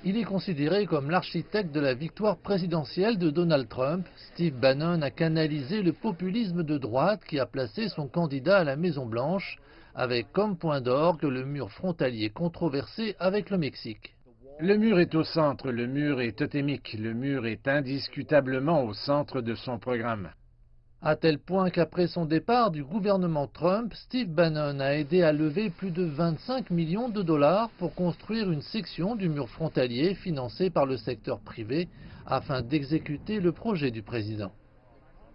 Il est considéré comme l'architecte de la victoire présidentielle de Donald Trump. Steve Bannon a canalisé le populisme de droite qui a placé son candidat à la Maison-Blanche, avec comme point d'orgue le mur frontalier controversé avec le Mexique. Le mur est au centre, le mur est totémique, le mur est indiscutablement au centre de son programme. À tel point qu'après son départ du gouvernement Trump, Steve Bannon a aidé à lever plus de 25 millions de dollars pour construire une section du mur frontalier financée par le secteur privé afin d'exécuter le projet du président.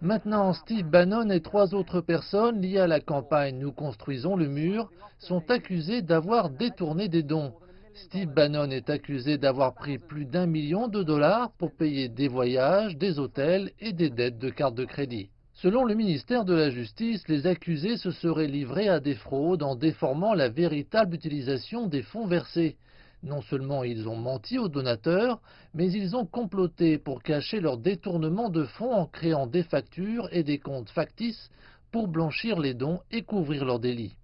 Maintenant, Steve Bannon et trois autres personnes liées à la campagne Nous construisons le mur sont accusés d'avoir détourné des dons. Steve Bannon est accusé d'avoir pris plus d'1 million de dollars pour payer des voyages, des hôtels et des dettes de carte de crédit. Selon le ministère de la Justice, les accusés se seraient livrés à des fraudes en déformant la véritable utilisation des fonds versés. Non seulement ils ont menti aux donateurs, mais ils ont comploté pour cacher leur détournement de fonds en créant des factures et des comptes factices pour blanchir les dons et couvrir leurs délits.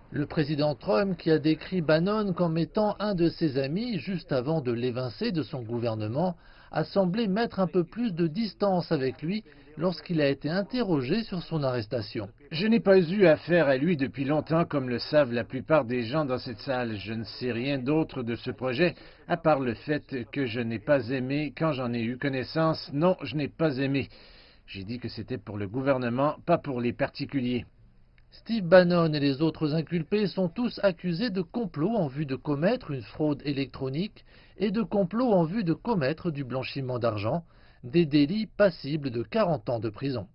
Le président Trump, qui a décrit Bannon comme étant un de ses amis juste avant de l'évincer de son gouvernement, a semblé mettre un peu plus de distance avec lui lorsqu'il a été interrogé sur son arrestation. Je n'ai pas eu affaire à lui depuis longtemps, comme le savent la plupart des gens dans cette salle. Je ne sais rien d'autre de ce projet, à part le fait que je n'ai pas aimé quand j'en ai eu connaissance. Non, je n'ai pas aimé. J'ai dit que c'était pour le gouvernement, pas pour les particuliers. Steve Bannon et les autres inculpés sont tous accusés de complot en vue de commettre une fraude électronique et de complot en vue de commettre du blanchiment d'argent, des délits passibles de 40 ans de prison.